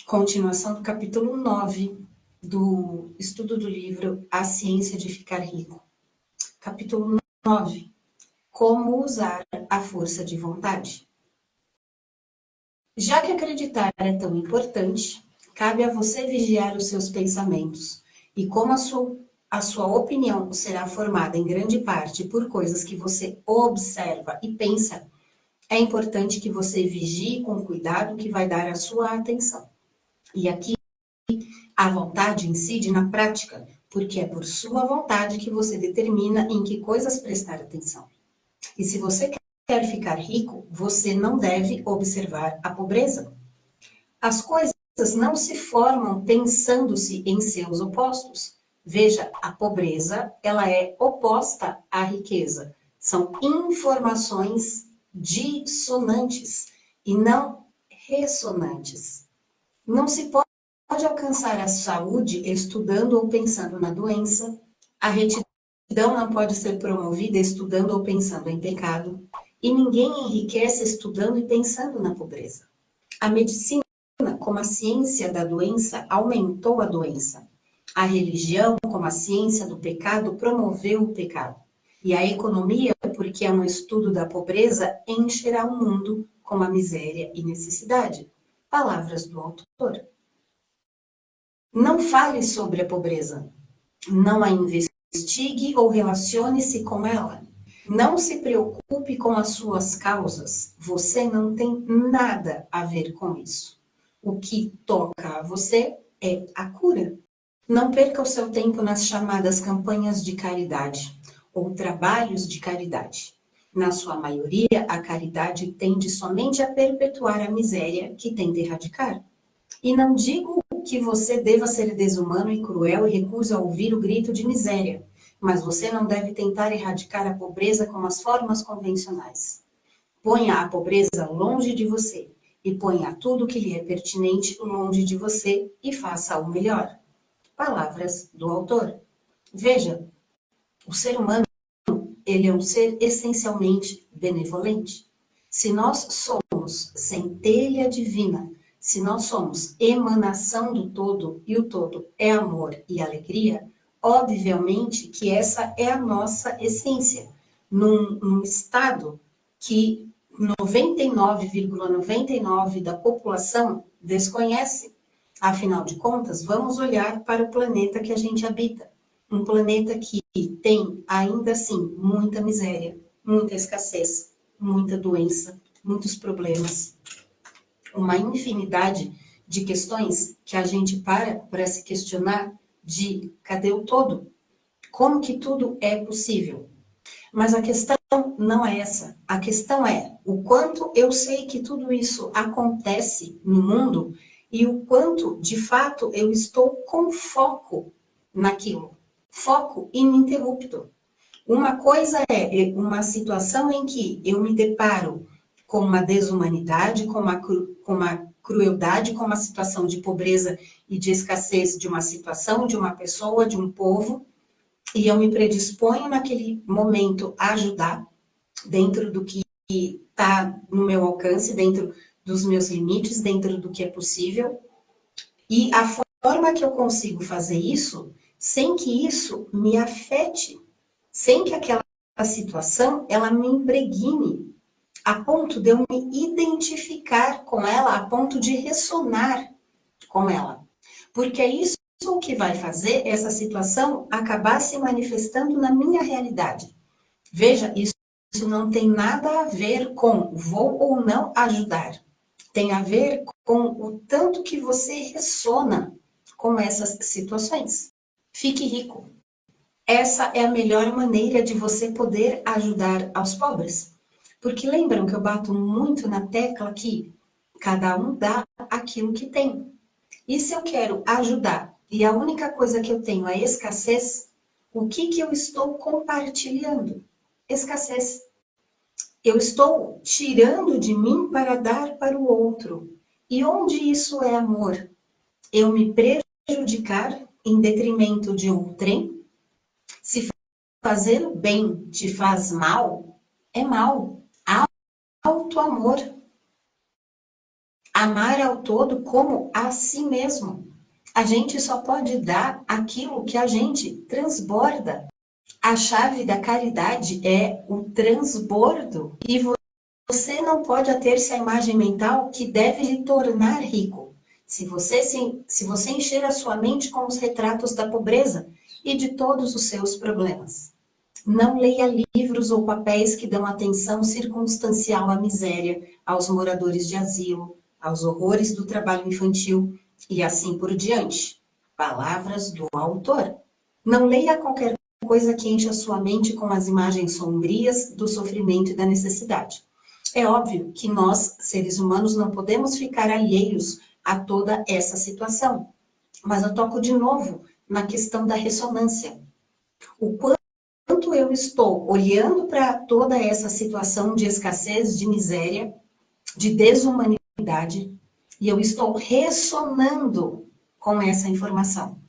Continuação do capítulo 9 do estudo do livro A Ciência de Ficar Rico. Capítulo 9. Como usar a força de vontade. Já que acreditar é tão importante, cabe a você vigiar os seus pensamentos. E como a sua opinião será formada em grande parte por coisas que você observa e pensa, é importante que você vigie com cuidado o que vai dar a sua atenção. E aqui a vontade incide na prática, porque é por sua vontade que você determina em que coisas prestar atenção. E se você quer ficar rico, você não deve observar a pobreza. As coisas não se formam pensando-se em seus opostos. Veja, a pobreza, ela é oposta à riqueza. São informações dissonantes e não ressonantes. Não se pode alcançar a saúde estudando ou pensando na doença. A retidão não pode ser promovida estudando ou pensando em pecado. E ninguém enriquece estudando e pensando na pobreza. A medicina, como a ciência da doença, aumentou a doença. A religião, como a ciência do pecado, promoveu o pecado. E a economia, porque é um estudo da pobreza, encherá o mundo com a miséria e necessidade. Palavras do autor. Não fale sobre a pobreza. Não a investigue ou relacione-se com ela. Não se preocupe com as suas causas. Você não tem nada a ver com isso. O que toca a você é a cura. Não perca o seu tempo nas chamadas campanhas de caridade ou trabalhos de caridade. Na sua maioria, a caridade tende somente a perpetuar a miséria que tenta erradicar. E não digo que você deva ser desumano e cruel e recuse a ouvir o grito de miséria, mas você não deve tentar erradicar a pobreza com as formas convencionais. Ponha a pobreza longe de você e ponha tudo que lhe é pertinente longe de você e faça o melhor. Palavras do autor. Veja, o ser humano, ele é um ser essencialmente benevolente. Se nós somos centelha divina, se nós somos emanação do todo, e o todo é amor e alegria, obviamente que essa é a nossa essência, num estado que 99,99% da população desconhece. Afinal de contas, vamos olhar para o planeta que a gente habita. Um planeta que tem, ainda assim, muita miséria, muita escassez, muita doença, muitos problemas, uma infinidade de questões que a gente para se questionar de cadê o todo? Como que tudo é possível? Mas a questão não é essa. A questão é o quanto eu sei que tudo isso acontece no mundo e o quanto, de fato, eu estou com foco naquilo. Foco ininterrupto. Uma coisa é uma situação em que eu me deparo com uma desumanidade, com uma crueldade, com uma situação de pobreza e de escassez de uma situação, de uma pessoa, de um povo, e eu me predisponho naquele momento a ajudar, dentro do que está no meu alcance, dentro dos meus limites, dentro do que é possível, e a forma que eu consigo fazer isso, sem que isso me afete, sem que aquela situação, ela me impregne, a ponto de eu me identificar com ela, a ponto de ressonar com ela. Porque é isso o que vai fazer essa situação acabar se manifestando na minha realidade. Veja, isso não tem nada a ver com vou ou não ajudar. Tem a ver com o tanto que você ressona com essas situações. Fique rico. Essa é a melhor maneira de você poder ajudar aos pobres. Porque lembram que eu bato muito na tecla que cada um dá aquilo que tem. E se eu quero ajudar e a única coisa que eu tenho é escassez, o que eu estou compartilhando? Escassez. Eu estou tirando de mim para dar para o outro. E onde isso é amor? Eu me prejudicar em detrimento de outrem? Se fazer o bem te faz mal, é mal. Auto-amor. Amar ao todo como a si mesmo. A gente só pode dar aquilo que a gente transborda. A chave da caridade é o transbordo. E você não pode ater-se à imagem mental que deve lhe tornar rico. Se você encher a sua mente com os retratos da pobreza e de todos os seus problemas. Não leia livros ou papéis que dão atenção circunstancial à miséria, aos moradores de asilo, aos horrores do trabalho infantil e assim por diante. Palavras do autor. Não leia qualquer coisa que encha sua mente com as imagens sombrias do sofrimento e da necessidade. É óbvio que nós, seres humanos, não podemos ficar alheios a toda essa situação. Mas eu toco de novo na questão da ressonância. O quanto eu estou olhando para toda essa situação de escassez, de miséria, de desumanidade, e eu estou ressonando com essa informação.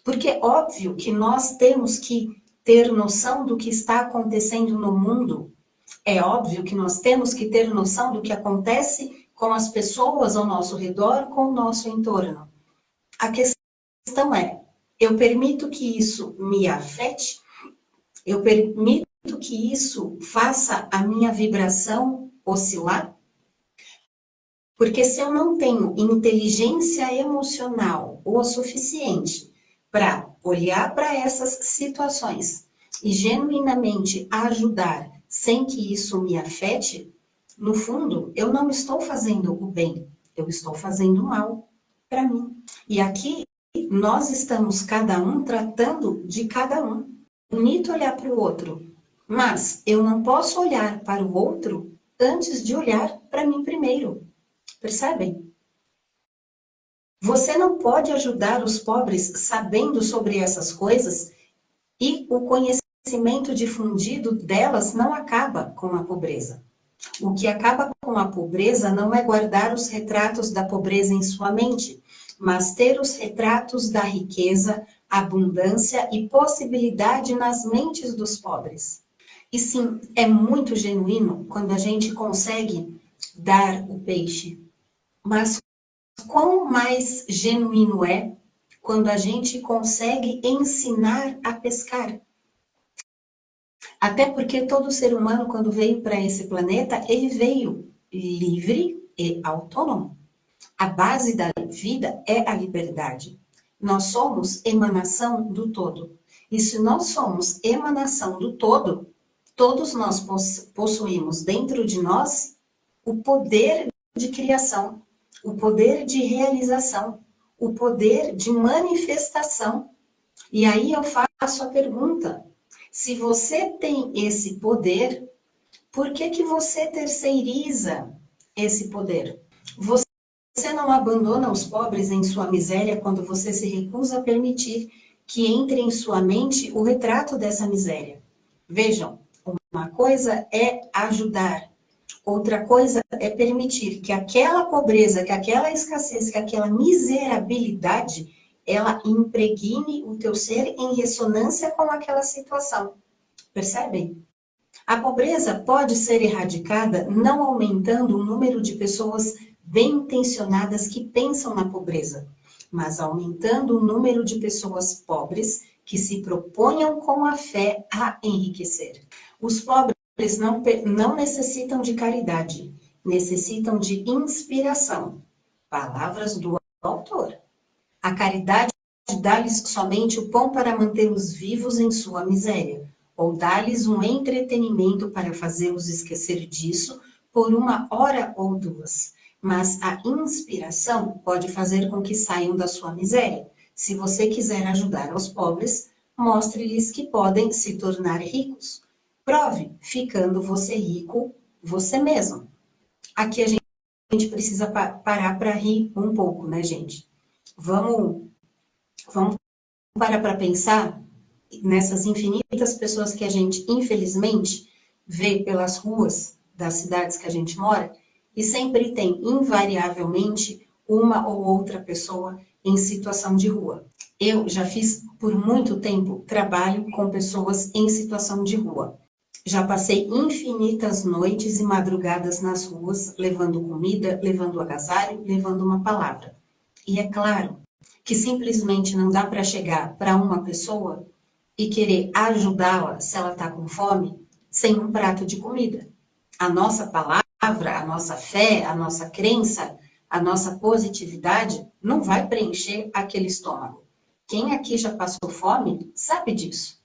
Porque é óbvio que nós temos que ter noção do que está acontecendo no mundo. É óbvio que nós temos que ter noção do que acontece com as pessoas ao nosso redor, com o nosso entorno. A questão é, eu permito que isso me afete? Eu permito que isso faça a minha vibração oscilar? Porque se eu não tenho inteligência emocional o suficiente para olhar para essas situações e genuinamente ajudar sem que isso me afete, no fundo, eu não estou fazendo o bem, eu estou fazendo o mal para mim. E aqui nós estamos cada um tratando de cada um. Bonito olhar para o outro, mas eu não posso olhar para o outro antes de olhar para mim primeiro. Percebem? Você não pode ajudar os pobres sabendo sobre essas coisas e o conhecimento difundido delas não acaba com a pobreza. O que acaba com a pobreza não é guardar os retratos da pobreza em sua mente, mas ter os retratos da riqueza, abundância e possibilidade nas mentes dos pobres. E sim, é muito genuíno quando a gente consegue dar o peixe. Mas quão mais genuíno é quando a gente consegue ensinar a pescar? Até porque todo ser humano, quando veio para esse planeta, ele veio livre e autônomo. A base da vida é a liberdade. Nós somos emanação do todo. E se nós somos emanação do todo, todos nós possuímos dentro de nós o poder de criação, o poder de realização, o poder de manifestação. E aí eu faço a pergunta: se você tem esse poder, por que você terceiriza esse poder? Você não abandona os pobres em sua miséria quando você se recusa a permitir que entre em sua mente o retrato dessa miséria. Vejam, uma coisa é ajudar, outra coisa é permitir que aquela pobreza, que aquela escassez, que aquela miserabilidade, ela impregne o teu ser em ressonância com aquela situação. Percebem? A pobreza pode ser erradicada não aumentando o número de pessoas bem-intencionadas que pensam na pobreza, mas aumentando o número de pessoas pobres que se proponham com a fé a enriquecer. Os pobres não necessitam de caridade, necessitam de inspiração. Palavras do autor. A caridade dá-lhes somente o pão para mantê-los vivos em sua miséria, ou dá-lhes um entretenimento para fazê-los esquecer disso por uma hora ou duas. Mas a inspiração pode fazer com que saiam da sua miséria. Se você quiser ajudar os pobres, mostre-lhes que podem se tornar ricos. Prove, ficando você rico, você mesmo. Aqui a gente precisa parar para rir um pouco, né, gente? Vamos parar para pensar nessas infinitas pessoas que a gente, infelizmente, vê pelas ruas das cidades que a gente mora, e sempre tem, invariavelmente, uma ou outra pessoa em situação de rua. Eu já fiz, por muito tempo, trabalho com pessoas em situação de rua. Já passei infinitas noites e madrugadas nas ruas, levando comida, levando agasalho, levando uma palavra. E é claro que simplesmente não dá para chegar para uma pessoa e querer ajudá-la se ela está com fome, sem um prato de comida. A nossa palavra, a nossa fé, a nossa crença, a nossa positividade não vai preencher aquele estômago. Quem aqui já passou fome sabe disso.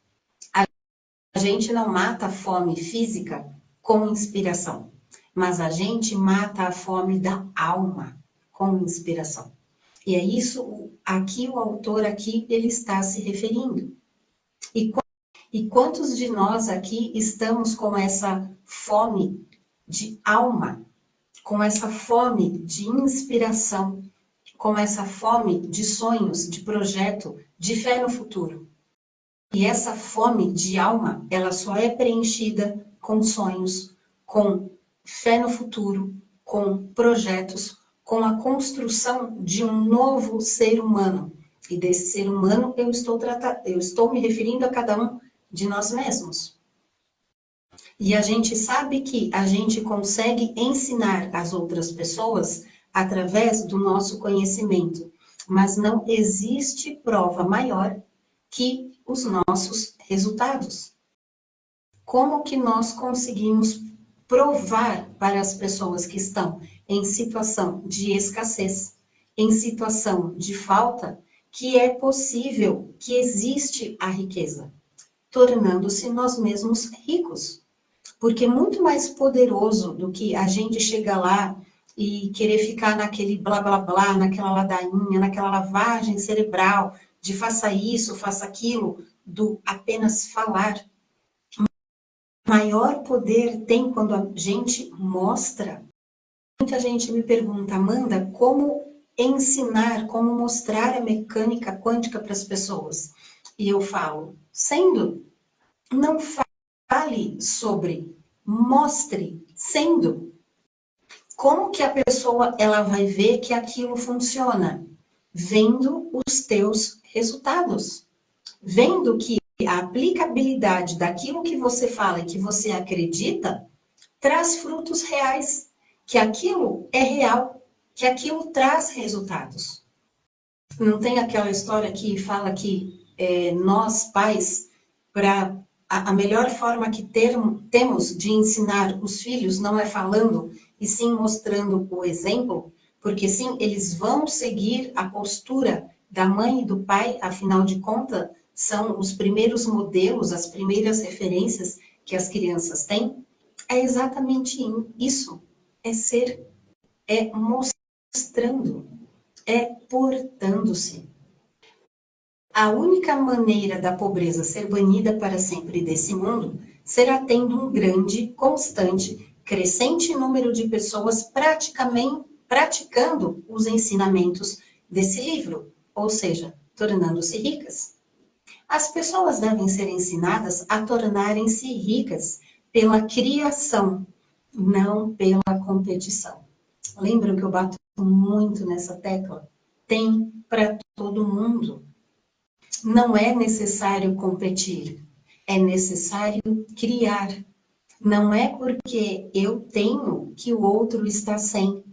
A gente não mata a fome física com inspiração, mas a gente mata a fome da alma com inspiração. E é isso aqui o autor aqui ele está se referindo. E quantos de nós aqui estamos com essa fome de alma, com essa fome de inspiração, com essa fome de sonhos, de projeto, de fé no futuro? E essa fome de alma, ela só é preenchida com sonhos, com fé no futuro, com projetos, com a construção de um novo ser humano. E desse ser humano eu estou me referindo a cada um de nós mesmos. E a gente sabe que a gente consegue ensinar as outras pessoas através do nosso conhecimento, mas não existe prova maior que os nossos resultados. Como que nós conseguimos provar para as pessoas que estão em situação de escassez, em situação de falta, que é possível, que existe a riqueza, tornando-se nós mesmos ricos? Porque muito mais poderoso do que a gente chegar lá e querer ficar naquele blá blá blá, naquela ladainha, naquela lavagem cerebral, de faça isso, faça aquilo, do apenas falar. Maior poder tem quando a gente mostra. Muita gente me pergunta, Amanda, como ensinar, como mostrar a mecânica quântica para as pessoas? E eu falo, sendo, não fale sobre, mostre, sendo. Como que a pessoa ela vai ver que aquilo funciona? Vendo os teus resultados. Vendo que a aplicabilidade daquilo que você fala e que você acredita traz frutos reais, que aquilo é real, que aquilo traz resultados. Não tem aquela história que fala que nós, pais, para a melhor forma que temos de ensinar os filhos não é falando, e sim mostrando o exemplo, porque sim, eles vão seguir a postura da mãe e do pai, afinal de contas, são os primeiros modelos, as primeiras referências que as crianças têm. É exatamente isso. É mostrando, é portando-se. A única maneira da pobreza ser banida para sempre desse mundo será tendo um grande, constante, crescente número de pessoas praticando os ensinamentos desse livro, ou seja, tornando-se ricas. As pessoas devem ser ensinadas a tornarem-se ricas pela criação, não pela competição. Lembram que eu bato muito nessa tecla? Tem para todo mundo. Não é necessário competir, é necessário criar. Não é porque eu tenho que o outro está sem.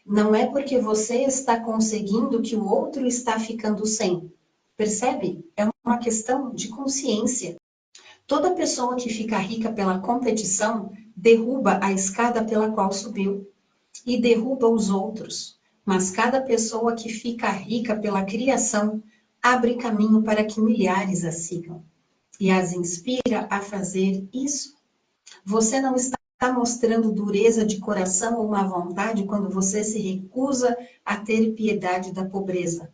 Não é porque você está conseguindo que o outro está ficando sem. Percebe? É uma questão de consciência. Toda pessoa que fica rica pela competição derruba a escada pela qual subiu e derruba os outros. Mas cada pessoa que fica rica pela criação abre caminho para que milhares a sigam e as inspira a fazer isso. Você não está mostrando dureza de coração ou má vontade quando você se recusa a ter piedade da pobreza.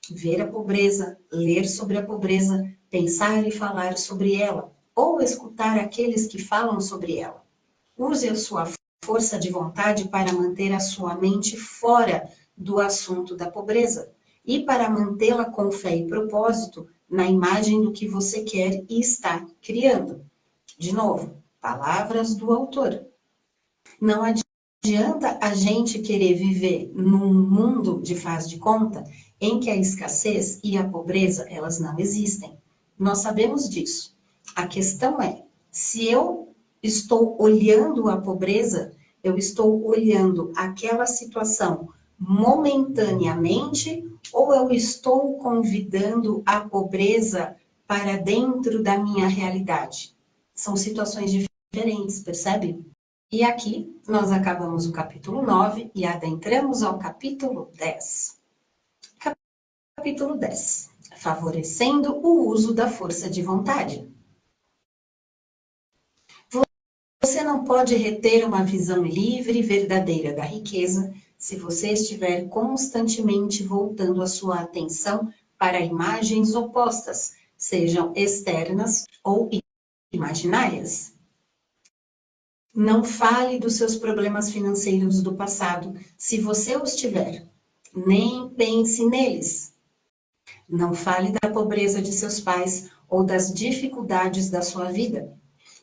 Ver a pobreza, ler sobre a pobreza, pensar e falar sobre ela, ou escutar aqueles que falam sobre ela. Use a sua força de vontade para manter a sua mente fora do assunto da pobreza e para mantê-la com fé e propósito na imagem do que você quer e está criando. De novo, palavras do autor. Não adianta a gente querer viver num mundo de faz de conta em que a escassez e a pobreza, elas não existem. Nós sabemos disso. A questão é, se eu estou olhando a pobreza, eu estou olhando aquela situação momentaneamente, ou eu estou convidando a pobreza para dentro da minha realidade? São situações diferentes, percebe? E aqui nós acabamos o capítulo 9 e adentramos ao capítulo 10. Capítulo 10. Favorecendo o uso da força de vontade. Você não pode reter uma visão livre e verdadeira da riqueza se você estiver constantemente voltando a sua atenção para imagens opostas, sejam externas ou imaginárias. Não fale dos seus problemas financeiros do passado, se você os tiver. Nem pense neles. Não fale da pobreza de seus pais ou das dificuldades da sua vida.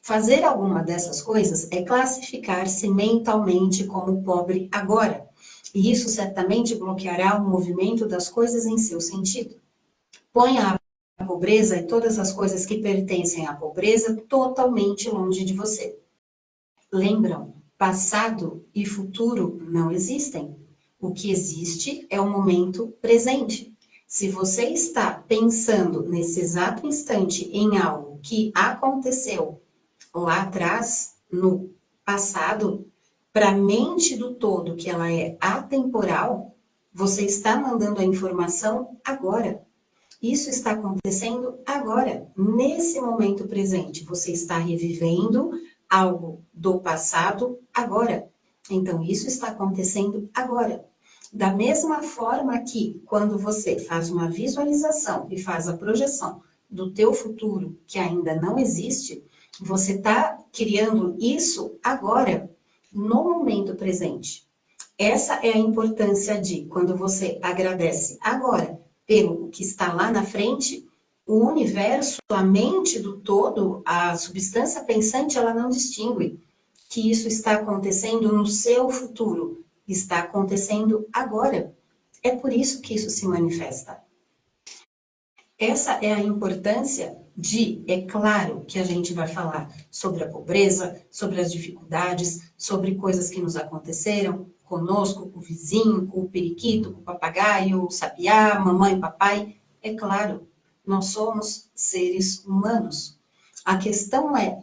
Fazer alguma dessas coisas é classificar-se mentalmente como pobre agora, e isso certamente bloqueará o movimento das coisas em seu sentido. Ponha a pobreza e todas as coisas que pertencem à pobreza totalmente longe de você. Lembram, passado e futuro não existem. O que existe é o momento presente. Se você está pensando nesse exato instante em algo que aconteceu lá atrás, no passado, para a mente do todo, que ela é atemporal, você está mandando a informação agora. Isso está acontecendo agora, nesse momento presente. Você está revivendo algo do passado agora. Então, isso está acontecendo agora. Da mesma forma que, quando você faz uma visualização e faz a projeção do teu futuro, que ainda não existe, você está criando isso agora, no momento presente. Essa é a importância de, quando você agradece agora pelo que está lá na frente, o universo, a mente do todo, a substância pensante, ela não distingue que isso está acontecendo no seu futuro, está acontecendo agora. É por isso que isso se manifesta. Essa é a importância de, é claro que a gente vai falar sobre a pobreza, sobre as dificuldades, sobre coisas que nos aconteceram conosco, com o vizinho, com o periquito, com o papagaio, o sabiá, mamãe, papai. É claro, nós somos seres humanos. A questão é,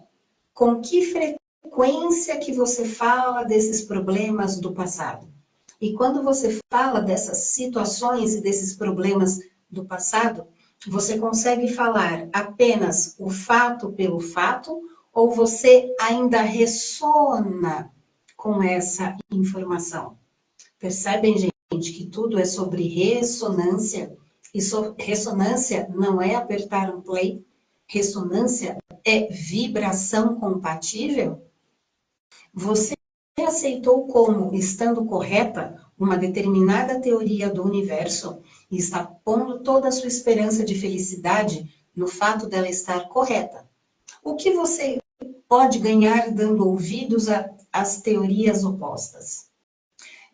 com que frequência que você fala desses problemas do passado? E quando você fala dessas situações e desses problemas do passado, você consegue falar apenas o fato pelo fato ou você ainda ressona com essa informação? Percebem, gente, que tudo é sobre ressonância? E ressonância não é apertar um play, ressonância é vibração compatível? Você aceitou como estando correta uma determinada teoria do universo e está pondo toda a sua esperança de felicidade no fato dela estar correta. O que você pode ganhar dando ouvidos às teorias opostas?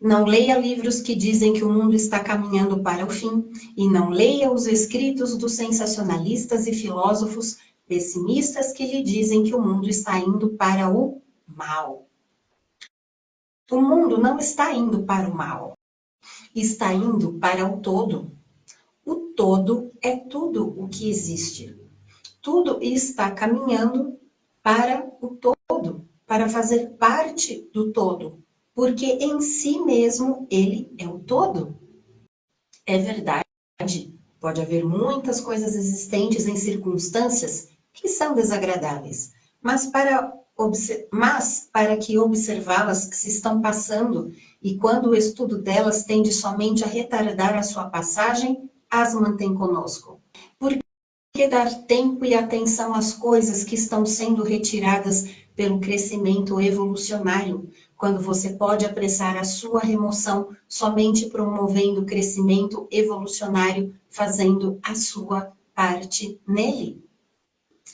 Não leia livros que dizem que o mundo está caminhando para o fim e não leia os escritos dos sensacionalistas e filósofos pessimistas que lhe dizem que o mundo está indo para o mal. O mundo não está indo para o mal, está indo para o todo. O todo é tudo o que existe. Tudo está caminhando para o todo, para fazer parte do todo, porque em si mesmo ele é o todo. É verdade, pode haver muitas coisas existentes em circunstâncias que são desagradáveis, mas para que observá-las que se estão passando e quando o estudo delas tende somente a retardar a sua passagem, as mantém conosco. Por que dar tempo e atenção às coisas que estão sendo retiradas pelo crescimento evolucionário, quando você pode apressar a sua remoção somente promovendo o crescimento evolucionário, fazendo a sua parte nele?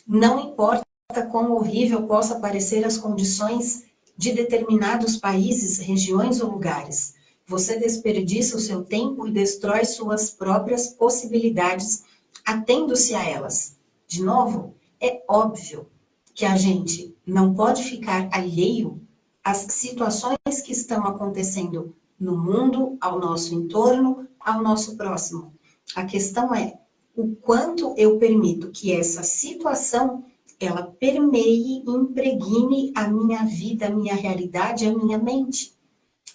Não importa quão horrível possa parecer as condições de determinados países, regiões ou lugares. Você desperdiça o seu tempo e destrói suas próprias possibilidades, atendo-se a elas. De novo, é óbvio que a gente não pode ficar alheio às situações que estão acontecendo no mundo, ao nosso entorno, ao nosso próximo. A questão é o quanto eu permito que essa situação ela permeie e impregne a minha vida, a minha realidade, a minha mente,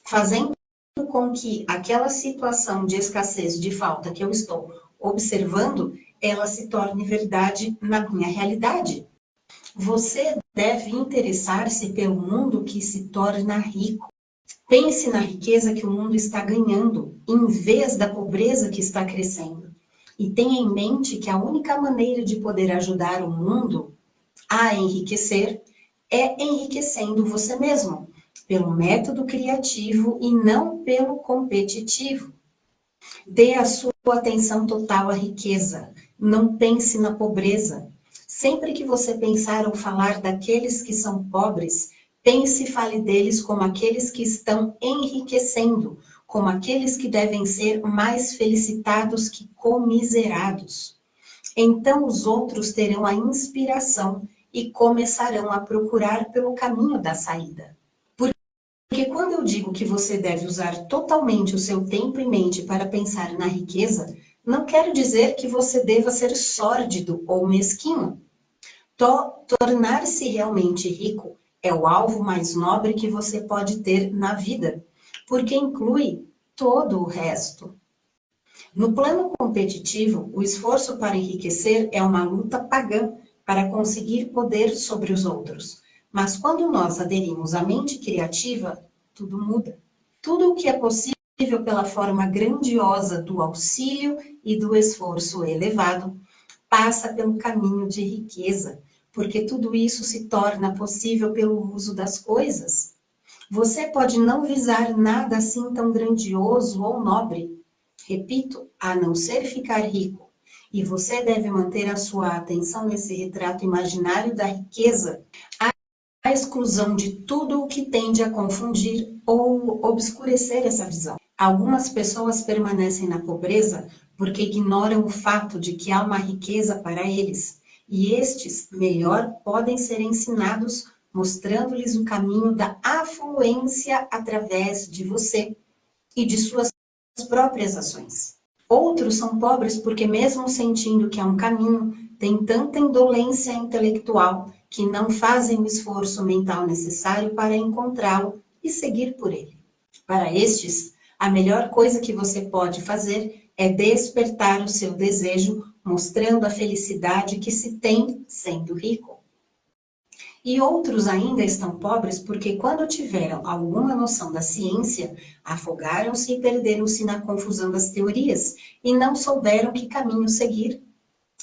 fazendo com que aquela situação de escassez, de falta que eu estou observando, ela se torne verdade na minha realidade. Você deve interessar-se pelo mundo que se torna rico. Pense na riqueza que o mundo está ganhando, em vez da pobreza que está crescendo. E tenha em mente que a única maneira de poder ajudar o mundo a enriquecer é enriquecendo você mesmo, pelo método criativo e não pelo competitivo. Dê a sua atenção total à riqueza, não pense na pobreza. Sempre que você pensar ou falar daqueles que são pobres, pense e fale deles como aqueles que estão enriquecendo, como aqueles que devem ser mais felicitados que comiserados. Então os outros terão a inspiração e começarão a procurar pelo caminho da saída. Porque quando eu digo que você deve usar totalmente o seu tempo e mente para pensar na riqueza, não quero dizer que você deva ser sórdido ou mesquinho. Tornar-se realmente rico é o alvo mais nobre que você pode ter na vida, porque inclui todo o resto. No plano competitivo, o esforço para enriquecer é uma luta pagã para conseguir poder sobre os outros. Mas quando nós aderimos à mente criativa, tudo muda. Tudo o que é possível pela forma grandiosa do auxílio e do esforço elevado passa pelo caminho de riqueza, porque tudo isso se torna possível pelo uso das coisas. Você pode não visar nada assim tão grandioso ou nobre, repito, a não ser ficar rico. E você deve manter a sua atenção nesse retrato imaginário da riqueza, à exclusão de tudo o que tende a confundir ou obscurecer essa visão. Algumas pessoas permanecem na pobreza porque ignoram o fato de que há uma riqueza para eles, e estes, melhor, podem ser ensinados mostrando-lhes o caminho da afluência através de você e de suas próprias ações. Outros são pobres porque, mesmo sentindo que há um caminho, têm tanta indolência intelectual que não fazem o esforço mental necessário para encontrá-lo e seguir por ele. Para estes, a melhor coisa que você pode fazer é despertar o seu desejo, mostrando a felicidade que se tem sendo rico. E outros ainda estão pobres porque, quando tiveram alguma noção da ciência, afogaram-se e perderam-se na confusão das teorias e não souberam que caminho seguir.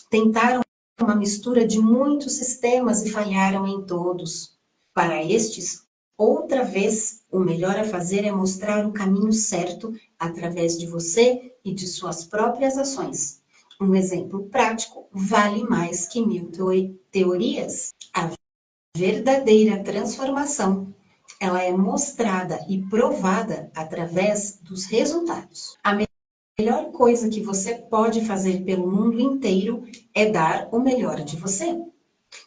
Tentaram uma mistura de muitos sistemas e falharam em todos. Para estes, outra vez, o melhor a fazer é mostrar o caminho certo através de você e de suas próprias ações. Um exemplo prático vale mais que 1000 teorias. A verdadeira transformação, ela é mostrada e provada através dos resultados. A melhor coisa que você pode fazer pelo mundo inteiro é dar o melhor de você.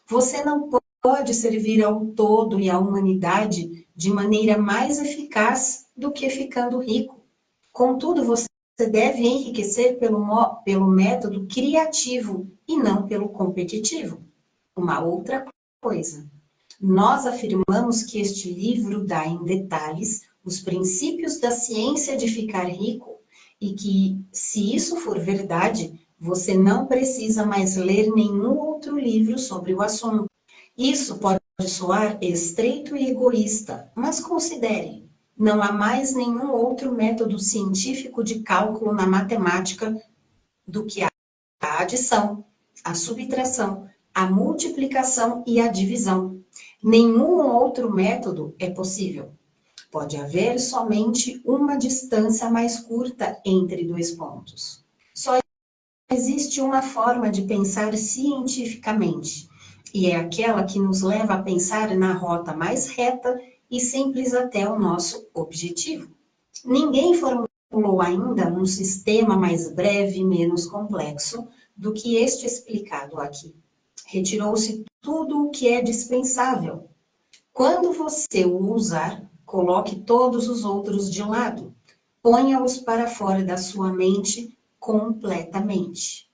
Você não pode servir ao todo e à humanidade de maneira mais eficaz do que ficando rico. Contudo, você deve enriquecer pelo método criativo e não pelo competitivo. Uma outra coisa. Nós afirmamos que este livro dá em detalhes os princípios da ciência de ficar rico e que, se isso for verdade, você não precisa mais ler nenhum outro livro sobre o assunto. Isso pode soar estreito e egoísta, mas considere, não há mais nenhum outro método científico de cálculo na matemática do que a adição, a subtração, a multiplicação e a divisão. Nenhum outro método é possível. Pode haver somente uma distância mais curta entre dois pontos. Só existe uma forma de pensar cientificamente, e é aquela que nos leva a pensar na rota mais reta e simples até o nosso objetivo. Ninguém formulou ainda um sistema mais breve e menos complexo do que este explicado aqui. Retirou-se tudo o que é dispensável. Quando você o usar, coloque todos os outros de lado. Ponha-os para fora da sua mente completamente.